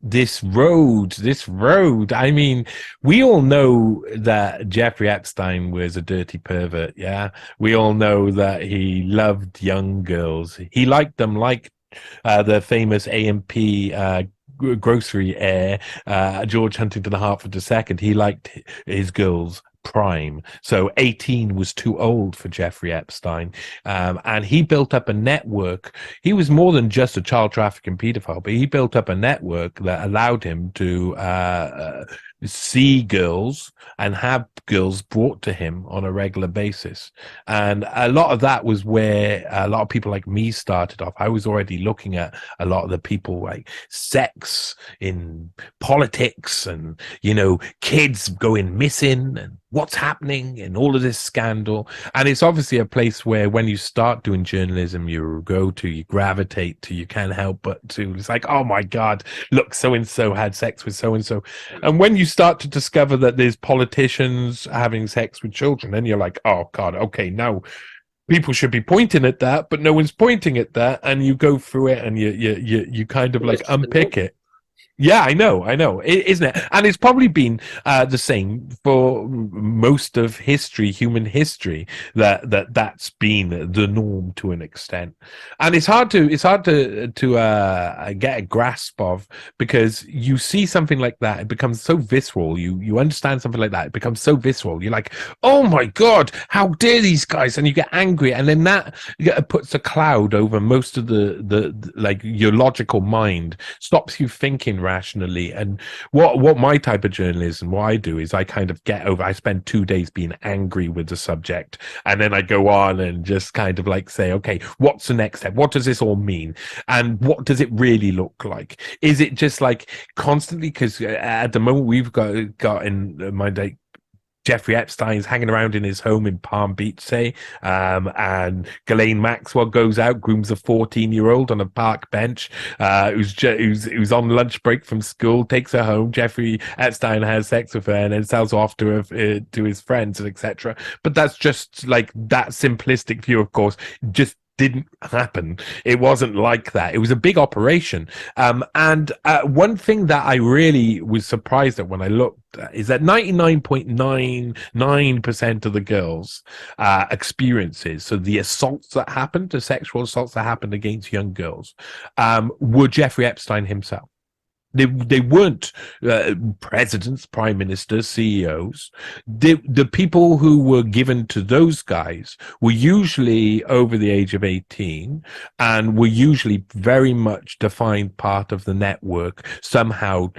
This road. I mean, we all know that Jeffrey Epstein was a dirty pervert. Yeah, we all know that he loved young girls. He liked them like the famous AMP grocery heir, George Huntington Hartford II. He liked his girls prime. So 18 was too old for Jeffrey Epstein. And he built up a network. He was more than just a child trafficking pedophile, but he built up a network that allowed him to see girls and have girls brought to him on a regular basis. And a lot of that was where a lot of people like me started off. I was already looking at a lot of the people like sex in politics and, kids going missing and what's happening and all of this scandal. And it's obviously a place where when you start doing journalism, you gravitate to, you can't help but to, it's like, oh my God, look, so-and-so had sex with so-and-so. And when you start to discover that there's politicians having sex with children, then you're like, oh God, okay, now people should be pointing at that, but no one's pointing at that. And you go through it and you kind of like unpick it. Yeah, I know, isn't it? And it's probably been the same for most of history, human history. That's been the norm to an extent, and it's hard to get a grasp of, because you see something like that, it becomes so visceral. You understand something like that, it becomes so visceral. You're like, oh my God, how dare these guys? And you get angry, and then that puts a cloud over most of the like your logical mind, stops you thinking rationally. And what my type of journalism, what I do is I kind of I spend 2 days being angry with the subject, and then I go on and just kind of like say, okay, what's the next step? What does this all mean? And what does it really look like? Is it just like constantly, because at the moment we've got in mind, like, Jeffrey Epstein's hanging around in his home in Palm Beach, say, and Ghislaine Maxwell goes out, grooms a 14-year-old on a park bench, who's on lunch break from school, takes her home. Jeffrey Epstein has sex with her and then sells off to his friends, etc. But that's just like that simplistic view, of course, just didn't happen. It wasn't like that. It was a big operation. And one thing that I really was surprised at when I looked is that 99.99% of the girls' experiences, so the assaults that happened, the sexual assaults that happened against young girls, were Jeffrey Epstein himself. They weren't presidents, prime ministers, CEOs. The people who were given to those guys were usually over the age of 18 and were usually very much defined part of the network, somehow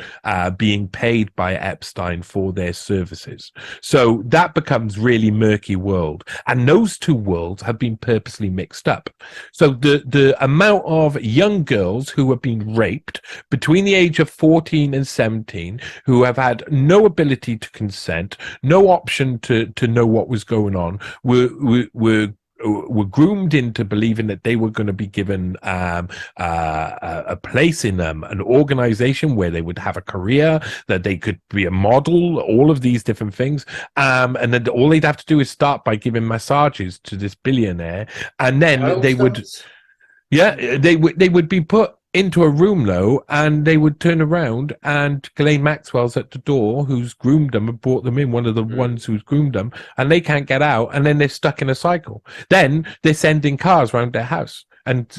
being paid by Epstein for their services. So that becomes really murky world. And those two worlds have been purposely mixed up. So the amount of young girls who have been raped between the age of 14 and 17, who have had no ability to consent, no option to know what was going on, were groomed into believing that they were going to be given a place in an organization where they would have a career, that they could be a model, all of these different things. And then all they'd have to do is start by giving massages to this billionaire. And then they would be put into a room, though, and they would turn around and Ghislaine Maxwell's at the door, who's groomed them and brought them in, one of the ones who's groomed them, and they can't get out, and then they're stuck in a cycle. Then they're sending cars around their house, and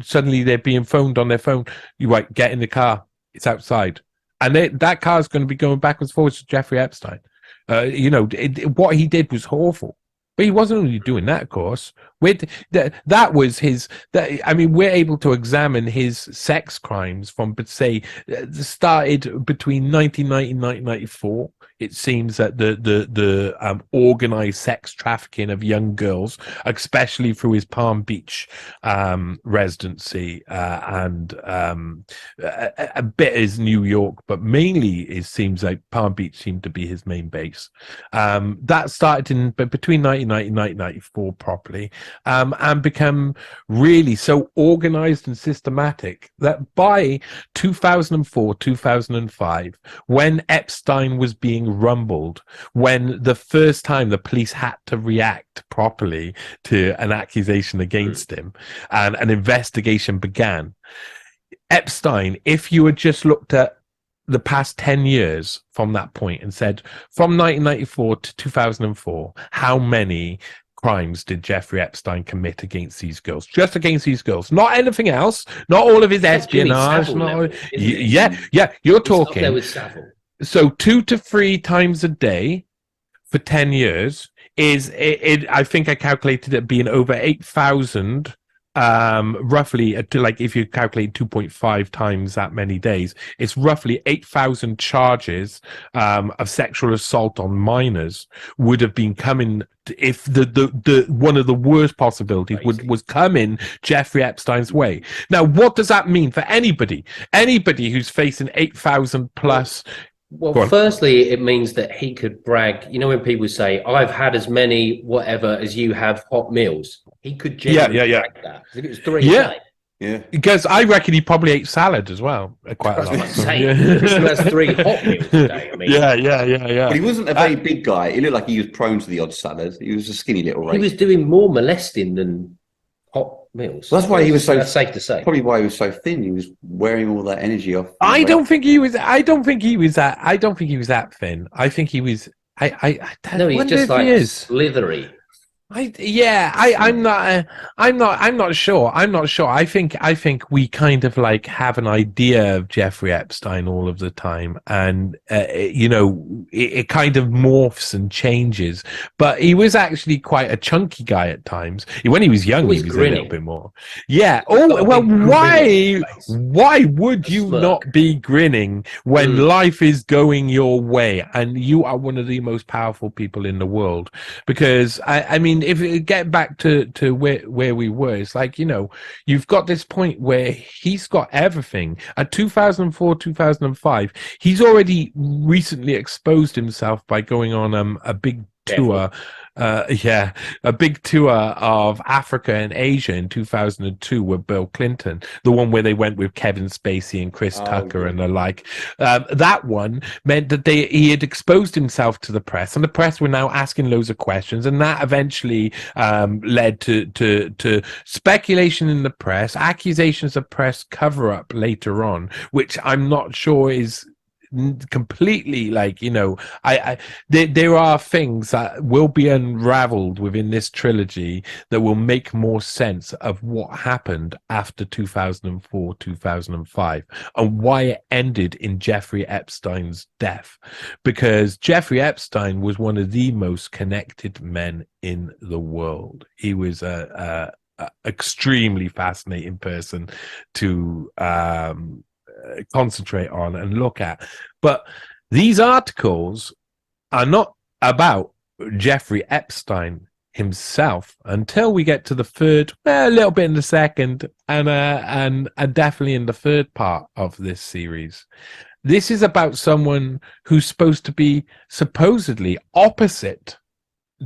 suddenly they're being phoned on their phone. You like, get in the car, it's outside. And that car's going to be going backwards and forwards to Jeffrey Epstein. What he did was awful. But he wasn't only doing that, of course. That was his. We're able to examine his sex crimes from, say, started between 1990 and 1994. It seems that the organized sex trafficking of young girls, especially through his Palm Beach residency, and a bit is New York, but mainly it seems like Palm Beach seemed to be his main base. That started between 1990 and 1994 properly, and become really so organized and systematic that by 2004, 2005, when Epstein was being rumbled, when the first time the police had to react properly to an accusation against him and an investigation began, Epstein, if you had just looked at the past 10 years from that point and said, from 1994 to 2004, how many crimes did Jeffrey Epstein commit against these girls? Just against these girls, not anything else, not all of his espionage. You're It's up there talking. with Savile. So 2 to 3 times a day for 10 years is I think I calculated it being over 8,000 roughly, like if you calculate 2.5 times that many days, it's roughly 8,000 charges of sexual assault on minors would have been coming if the one of the worst possibilities was coming Jeffrey Epstein's way. Now, what does that mean for anybody who's facing 8,000 plus? Well, firstly, it means that he could brag. You know, when people say, "I've had as many whatever as you have hot meals," he could genuinely brag that. If it was 3 a day. Yeah, because I reckon he probably ate salad as well quite a lot. That's 3 hot meals a day. I mean, yeah. But he wasn't a very big guy. He looked like he was prone to the odd salad. He was a skinny little rat. He was doing more molesting than hot meals. Well, that's why he was so. That's safe to say. Probably why he was so thin. He was wearing all that energy off. I don't think he was that thin. I think he was. No, he's just like slithery. I'm not sure. I think we kind of like have an idea of Jeffrey Epstein all of the time, and it kind of morphs and changes. But he was actually quite a chunky guy at times. When he was young, he was grinning a little bit more. Yeah. Oh well, why would you not be grinning when life is going your way and you are one of the most powerful people in the world? Because I mean, if you get back to where we were, it's like, you've got this point where he's got everything. At 2004, 2005, he's already recently exposed himself by going on a big tour. A big tour of Africa and Asia in 2002 with Bill Clinton, the one where they went with Kevin Spacey and Chris Tucker and the like. That one meant that he had exposed himself to the press, and the press were now asking loads of questions, and that eventually led to speculation in the press, accusations of press cover-up later on, which I'm not sure is completely there are things that will be unraveled within this trilogy that will make more sense of what happened after 2004 2005 and why it ended in Jeffrey Epstein's death, because Jeffrey Epstein was one of the most connected men in the world. He was a extremely fascinating person to concentrate on and look at. But these articles are not about Jeffrey Epstein himself until we get to the third, a little bit in the second, and definitely in the third part of this series. This is about someone who's supposed to be supposedly opposite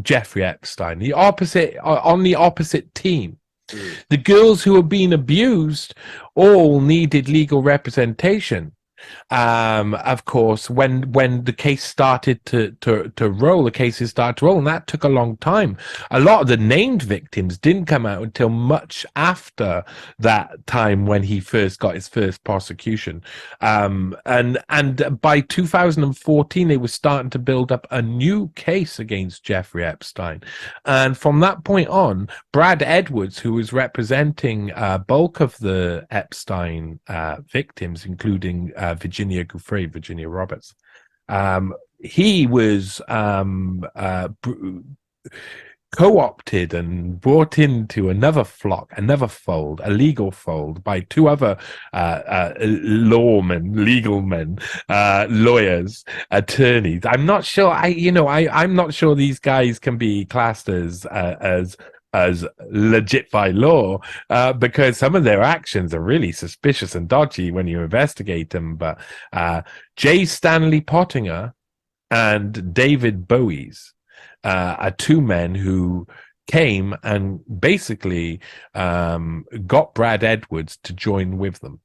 Jeffrey Epstein, on the opposite team. The girls who were being abused all needed legal representation. Of course, when the case started to roll, the cases started to roll, and that took a long time. A lot of the named victims didn't come out until much after that time when he first got his first prosecution. And by 2014, they were starting to build up a new case against Jeffrey Epstein. And from that point on, Brad Edwards, who was representing bulk of the Epstein victims, including Virginia Giuffre, Virginia Roberts. He was co-opted and brought into another fold, a legal fold, by two other legal men, lawyers, attorneys. I'm not sure. I'm not sure these guys can be classed as legit by law, because some of their actions are really suspicious and dodgy when you investigate them. But J. Stanley Pottinger and David Bowies are two men who came and basically got Brad Edwards to join with them.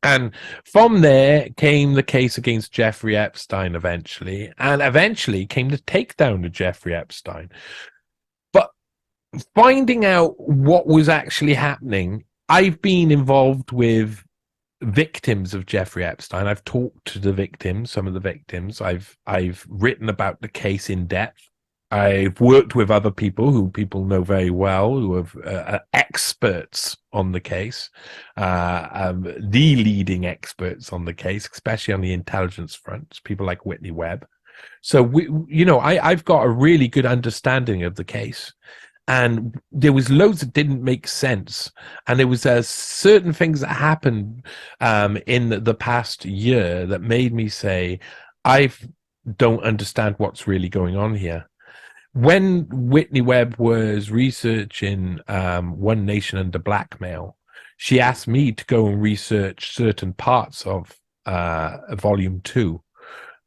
And from there came the case against Jeffrey Epstein eventually, and eventually came the takedown of Jeffrey Epstein. Finding out what was actually happening, I've been involved with victims of Jeffrey Epstein. I've talked to the victims, some of the victims. I've written about the case in depth. I've worked with other people who people know very well, who are experts on the case, the leading experts on the case, especially on the intelligence front, people like Whitney Webb. So I've got a really good understanding of the case. And there was loads that didn't make sense. And there was certain things that happened in the past year that made me say, I don't understand what's really going on here. When Whitney Webb was researching One Nation Under Blackmail, she asked me to go and research certain parts of Volume 2.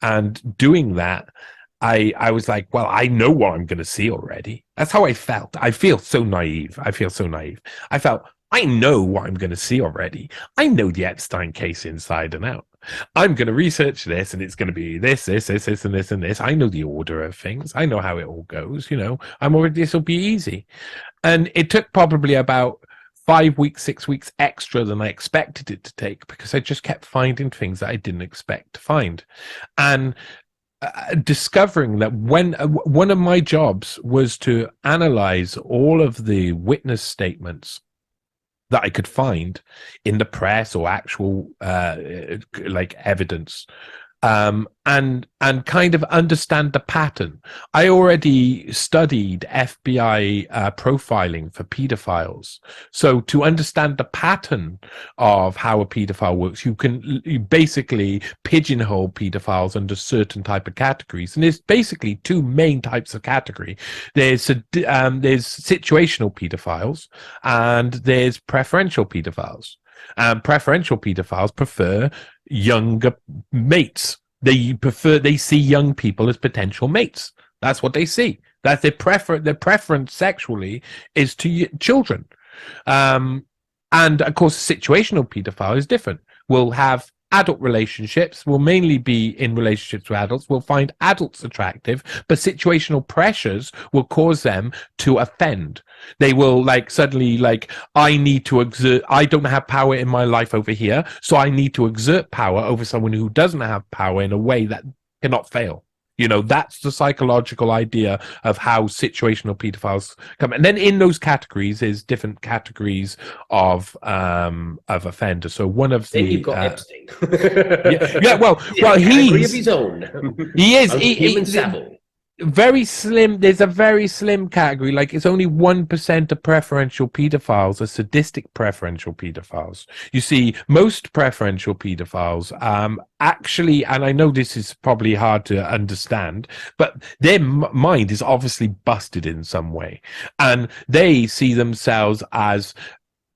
And doing that, I was like, well, I know what I'm going to see already. That's how I felt. I feel so naive. I felt, I know what I'm going to see already. I know the Epstein case inside and out. I'm going to research this, and it's going to be this, and this. I know the order of things. I know how it all goes. This will be easy. And it took probably about 5 weeks, 6 weeks extra than I expected it to take, because I just kept finding things that I didn't expect to find. And discovering that when one of my jobs was to analyze all of the witness statements that I could find in the press or actual evidence, and kind of understand the pattern. I already studied FBI profiling for pedophiles. So to understand the pattern of how a pedophile works, you basically pigeonhole pedophiles under certain type of categories. And there's basically two main types of category. There's situational pedophiles and there's preferential pedophiles. Preferential pedophiles prefer younger mates. They see young people as potential mates. That's what they see. That's their preference sexually is to children. And of course, situational pedophile is different. Will have adult relationships, will mainly be in relationships with adults, will find adults attractive, but situational pressures will cause them to offend. They will suddenly I need to exert, I don't have power in my life over here, so I need to exert power over someone who doesn't have power in a way that cannot fail. That's the psychological idea of how situational pedophiles come. And then in those categories, there's different categories of offenders. So one of then you've got Epstein. Well, he's of his own. He is Human Savile. Very slim. There's a very slim category. It's only 1% of preferential pedophiles are sadistic preferential pedophiles. You see, most preferential pedophiles actually, and I know this is probably hard to understand, but their mind is obviously busted in some way, and they see themselves as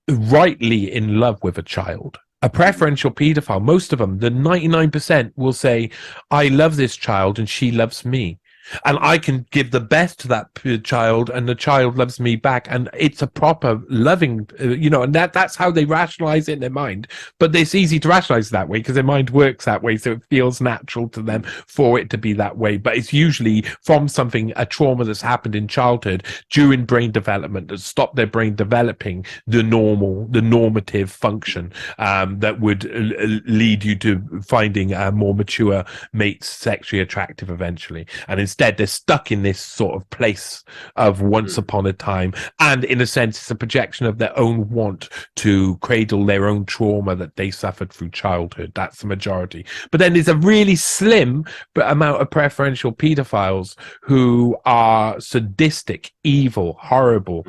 rightly in love with a child. A preferential pedophile, most of them, the 99%, will say, I love this child and she loves me. And I can give the best to that child, and the child loves me back, and it's a proper loving, and that's how they rationalize it in their mind. But it's easy to rationalize that way because their mind works that way, so it feels natural to them for it to be that way. But it's usually from a trauma that's happened in childhood during brain development that stopped their brain developing the normative function that would lead you to finding more mature mates sexually attractive eventually. And instead, they're stuck in this sort of place of once upon a time. And in a sense, it's a projection of their own want to cradle their own trauma that they suffered through childhood. That's the majority. But then there's a really slim amount of preferential pedophiles who are sadistic, evil, horrible,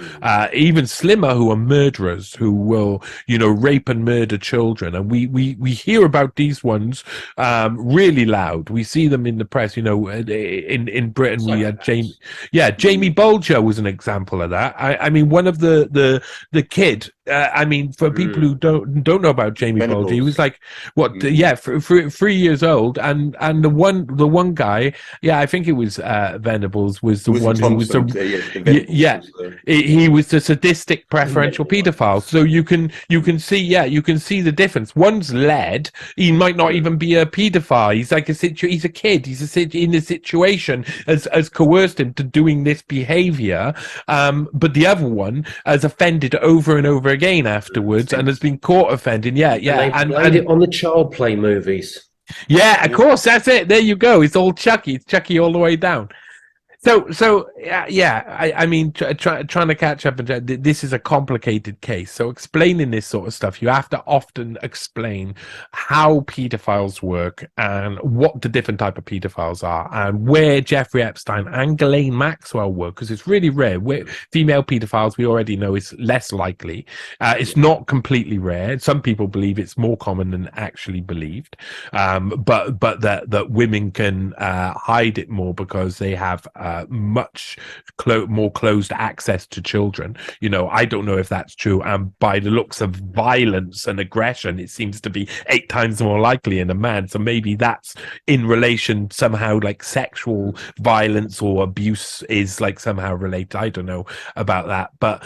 even slimmer, who are murderers, who will, rape and murder children. And we hear about these ones really loud. We see them in the press, in Britain. We had Jamie Bolger was an example of that. I mean, one of the kid. For people who don't know about Jamie Bolger, he was 3 years old, and the one guy, I think it was Venables, was the one who was he was the sadistic preferential pedophile. So you can see the difference. One's led, he might not even be a pedophile. He's he's a kid. He's in a situation has coerced him to doing this behavior. But the other one has offended over and over again afterwards and has been caught offending. Yeah. And they played it on the child play movies. Yeah, of course, that's it. There you go. It's all Chucky. It's Chucky all the way down. So yeah. I mean, trying to catch up. And this is a complicated case. So explaining this sort of stuff, you have to often explain how pedophiles work and what the different type of pedophiles are, and where Jeffrey Epstein and Ghislaine Maxwell were, because it's really rare. Where female pedophiles, we already know, is less likely. It's not completely rare. Some people believe it's more common than actually believed, but that women can hide it more because they have much more closed access to children. I don't know if that's true. And by the looks of violence and aggression, it seems to be 8 times more likely in a man. So maybe that's in relation somehow, like sexual violence or abuse is like somehow related. I don't know about that. But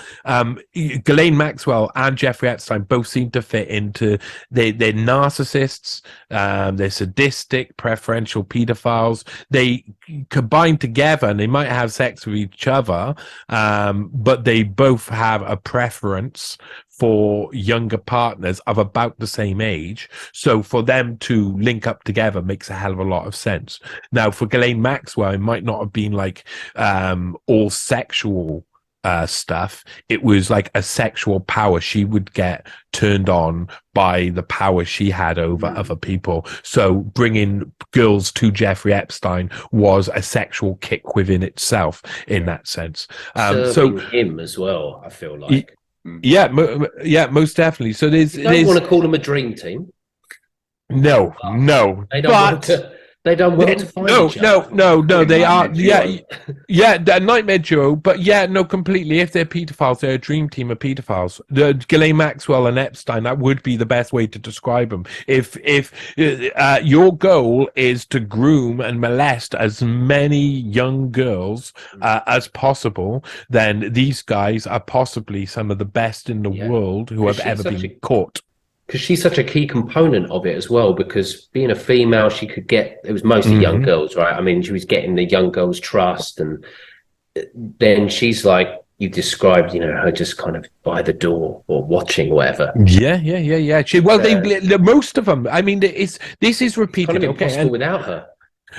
Ghislaine Maxwell and Jeffrey Epstein both seem to fit into they're narcissists, they're sadistic, preferential pedophiles. They combine together and they might have sex with each other, but they both have a preference for younger partners of about the same age. So for them to link up together makes a hell of a lot of sense. Now, for Ghislaine Maxwell, it might not have been like all sexual stuff. It was like a sexual power. She would get turned on by the power she had over other people. So bringing girls to Jeffrey Epstein was a sexual kick within itself in that sense. So him as well, I feel like. Yeah, most definitely. So there's want to call them a dream team. No. They don't want to. They don't want to find each other. No. They are, the nightmare duo. But completely. If they're pedophiles, they're a dream team of pedophiles. The Ghislaine Maxwell and Epstein, that would be the best way to describe them. If your goal is to groom and molest as many young girls as possible, then these guys are possibly some of the best in the world who have ever been caught. Because she's such a key component of it as well, because being a female, she could get, it was mostly young girls, right? I mean, she was getting the young girls' trust, and then she's like, you described, her just kind of by the door or watching or whatever. Yeah. They most of them, I mean, this is repeated. It's kind of impossible without her.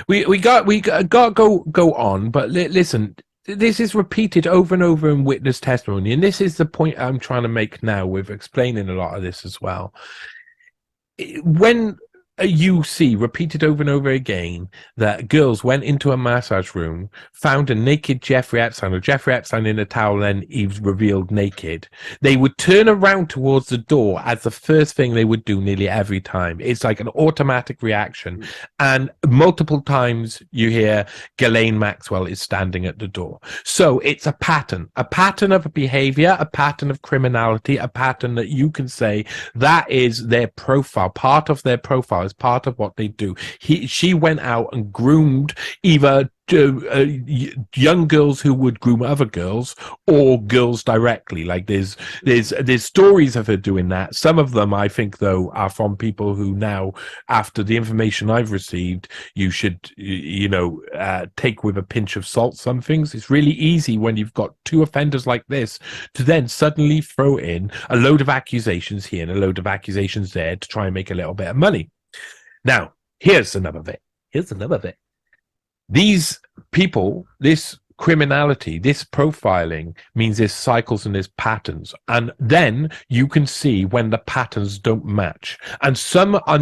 We got to go on, but listen, this is repeated over and over in witness testimony, and this is the point I'm trying to make now with explaining a lot of this as well. When you see repeated over and over again that girls went into a massage room, found a naked Jeffrey Epstein, or Jeffrey Epstein in a towel, then he's revealed naked, they would turn around towards the door as the first thing they would do nearly every time. It's like an automatic reaction. And multiple times you hear Ghislaine Maxwell is standing at the door. So it's a pattern of behavior, a pattern of criminality, a pattern that you can say that is their profile, part of their profile, is part of what they do. She went out and groomed either young girls who would groom other girls, or girls directly. Like there's stories of her doing that. Some of them, I think, though, are from people who now, after the information I've received, you should take with a pinch of salt some things. It's really easy when you've got 2 offenders like this to then suddenly throw in a load of accusations here and a load of accusations there to try and make a little bit of money. Now, here's another bit. These people, this criminality, this profiling means there's cycles and there's patterns. And then you can see when the patterns don't match. And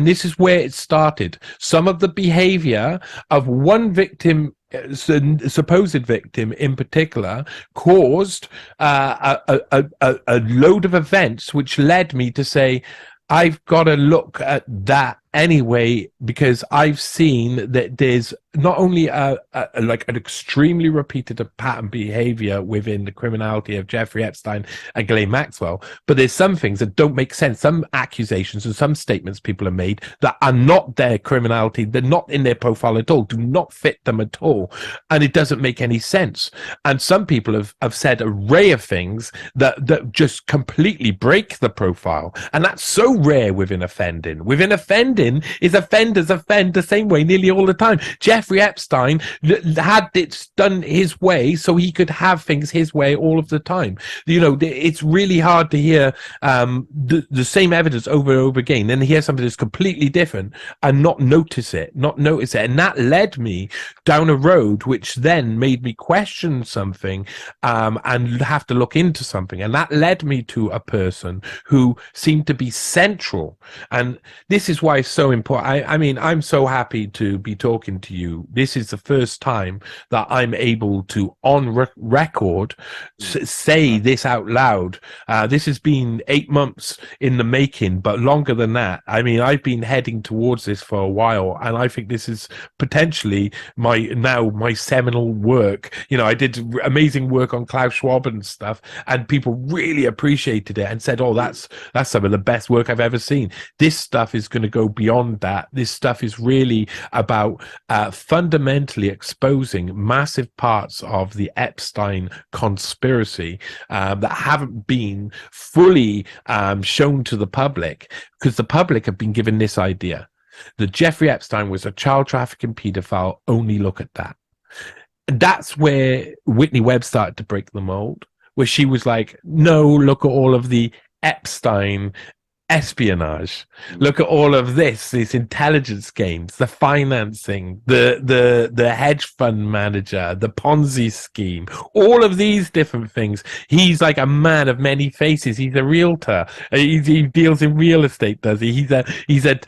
this is where it started. Some of the behavior of one victim, supposed victim in particular, caused a load of events which led me to say, I've got to look at that anyway, because I've seen that there's not only like an extremely repeated pattern behavior within the criminality of Jeffrey Epstein and Ghislaine Maxwell, but there's some things that don't make sense. Some accusations and some statements people have made that are not their criminality, they're not in their profile at all, do not fit them at all, and it doesn't make any sense. And some people have said an array of things that just completely break the profile, and that's so rare within offending. Within offending, is offenders offend the same way nearly all the time. Jeffrey Epstein had it done his way so he could have things his way all of the time. It's really hard to hear the same evidence over and over again, then hear something that's completely different and not notice it. And that led me down a road which then made me question something and have to look into something. And that led me to a person who seemed to be central. And this is why it's so important. I mean, I'm so happy to be talking to you. This is the first time that I'm able to, on record, say this out loud. This has been 8 months in the making, but longer than that. I mean, I've been heading towards this for a while, and I think this is potentially my seminal work. I did amazing work on Klaus Schwab and stuff, and people really appreciated it and said, "Oh, that's some of the best work I've ever seen." This stuff is going to go beyond that. This stuff is really about fundamentally exposing massive parts of the Epstein conspiracy that haven't been fully shown to the public, because the public have been given this idea that Jeffrey Epstein was a child trafficking pedophile. Only look at that. And that's where Whitney Webb started to break the mold, where she was like, no, look at all of the Epstein espionage. Look at all of these intelligence games, the financing, the hedge fund manager, the Ponzi scheme, all of these different things. He's like a man of many faces. He's a realtor. He deals in real estate, does he? He's a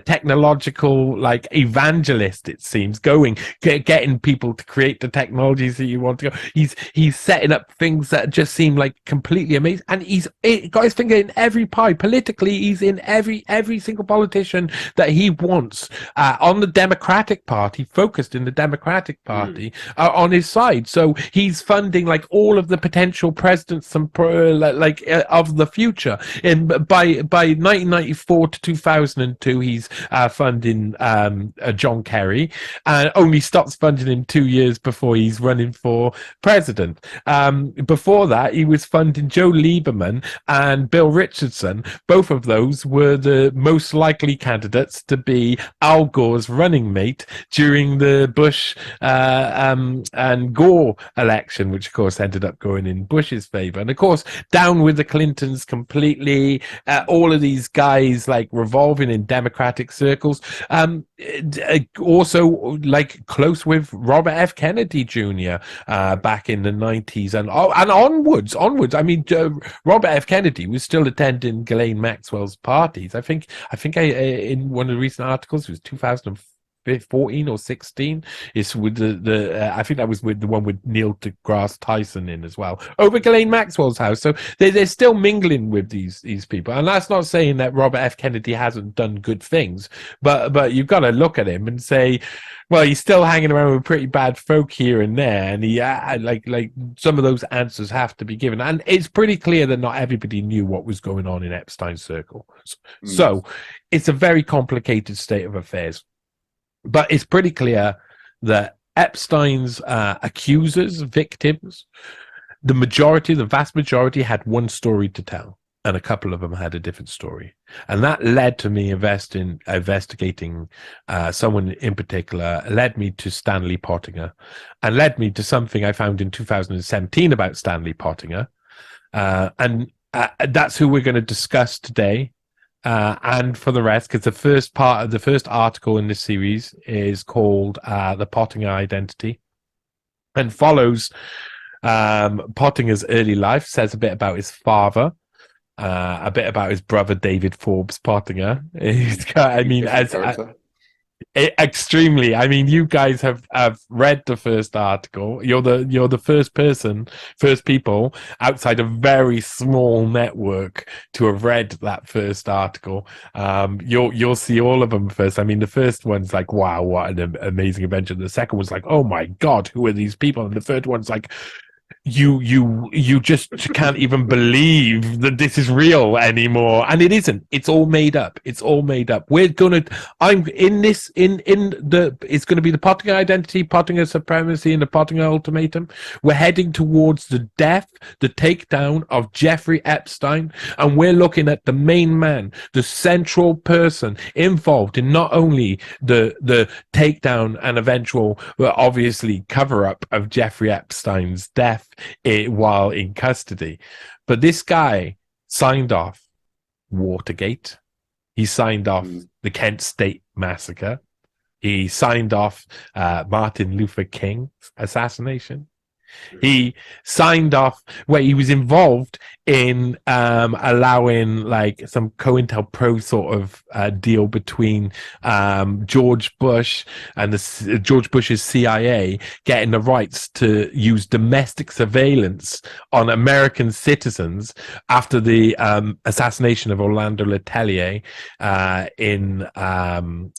technological like evangelist. It seems getting people to create the technologies that you want to go. He's setting up things that just seem like completely amazing, and he's got his finger in every pie. Politically, he's in every single politician that he wants on the Democratic Party, focused in the Democratic Party on his side. So he's funding like all of the potential presidents and of the future. And by 1994 to 2002, he's funding John Kerry, and only stops funding him 2 years before he's running for president. Before that, he was funding Joe Lieberman and Bill Richardson. Both of those were the most likely candidates to be Al Gore's running mate during the Bush and Gore election, which of course ended up going in Bush's favor. And of course, down with the Clintons completely. All of these guys like revolving in Democratic circles. Also, like close with Robert F. Kennedy Jr. Back in the 90s and onwards. I mean, Robert F. Kennedy was still attending Ghislaine Maxwell's parties. I think in one of the recent articles, it was 2014 or 16. It's with the I think that was with the one with Neil deGrasse Tyson in as well, over Ghislaine Maxwell's house. So they're still mingling with these people, and that's not saying that Robert F. Kennedy hasn't done good things, but you've got to look at him and say, well, he's still hanging around with pretty bad folk here and there, and he like some of those answers have to be given. And it's pretty clear that not everybody knew what was going on in Epstein's circle. So it's a very complicated state of affairs. But it's pretty clear that Epstein's accusers, victims, the vast majority had one story to tell, and a couple of them had a different story. And that led to me investigating someone in particular, led me to Stanley Pottinger, and led me to something I found in 2017 about Stanley Pottinger. And that's who we're going to discuss today. And for the rest, because the first article in this series is called The Pottinger Identity, and follows Pottinger's early life, says a bit about his father, a bit about his brother David Forbes Pottinger. He's got, I mean, extremely. I mean, you guys have read the first article. You're the first people outside a very small network to have read that first article. You'll see all of them first. I mean, the first one's like, wow, what an amazing adventure. The second one's like, oh my God, who are these people? And the third one's like, you just can't even believe that this is real anymore, and it isn't. It's all made up. I'm in this it's gonna be the Pottinger identity, Pottinger supremacy, and the Pottinger ultimatum. We're heading towards the death, the takedown of Jeffrey Epstein, and we're looking at the main man, the central person involved in not only the takedown and eventual, obviously, cover up of Jeffrey Epstein's death while in custody, but this guy signed off Watergate. He signed off the Kent State Massacre. He signed off Martin Luther King's assassination. He signed off where he was involved in allowing like some COINTELPRO sort of deal between George Bush and George Bush's CIA getting the rights to use domestic surveillance on American citizens after the assassination of Orlando Letelier on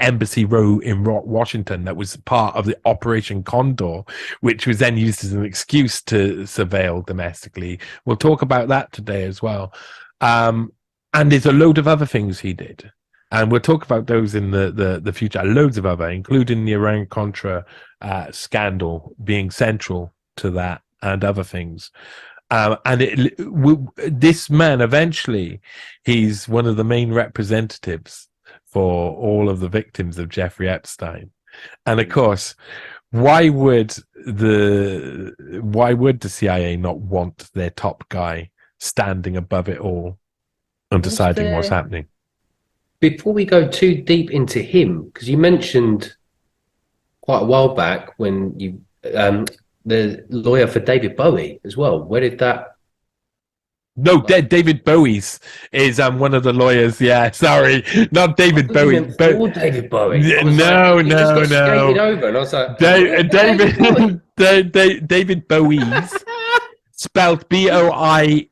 Embassy Row in Washington. That was part of the Operation Condor, which was then used as an excuse to surveil domestically. We'll talk about that today as well. And there's a load of other things he did. And we'll talk about those in the future. Loads of other, including the Iran-Contra scandal being central to that and other things. This man, eventually, he's one of the main representatives for all of the victims of Jeffrey Epstein. And of course, why would the CIA not want their top guy standing above it all and deciding what's happening? Before we go too deep into him, because you mentioned quite a while back when you the lawyer for David Bowie as well. Where did that? No, David Bowie's is one of the lawyers. Yeah, sorry, not David Bowie. David Bowie. No. Over, and I was like, David Bowie's, spelled Boies,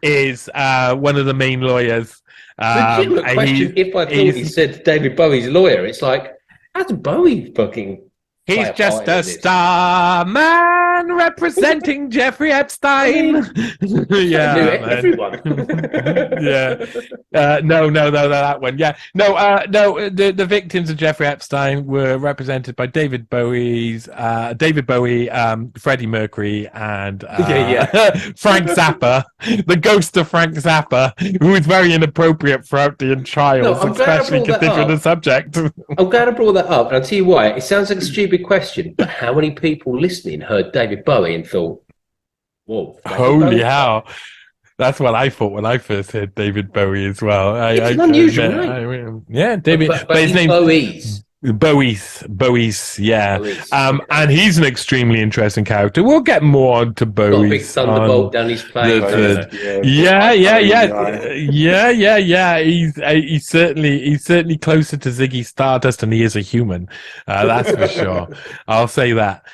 is one of the main lawyers. Legitimate question. If I thought he said David Bowie's lawyer, it's like, how's Bowie fucking? He's just a star man representing Jeffrey Epstein. Yeah, everyone. Yeah. No, that one. Yeah. No. The victims of Jeffrey Epstein were represented by David Bowie, Freddie Mercury, and Frank Zappa, the ghost of Frank Zappa, who was very inappropriate throughout the trials, especially considering the subject. I'm glad I brought that up, and I'll tell you why. It sounds like a stupid question, but how many people listening heard David Bowie and thought, whoa, holy hell. That's what I thought when I first heard David Bowie as well. It's an unusual name. Yeah, David. But his name Bowie's, yeah. And he's an extremely interesting character. We'll get more onto Bowie's. Got a big thunderbolt down his plane. Yeah. He's certainly closer to Ziggy Stardust than he is a human. That's for sure. I'll say that.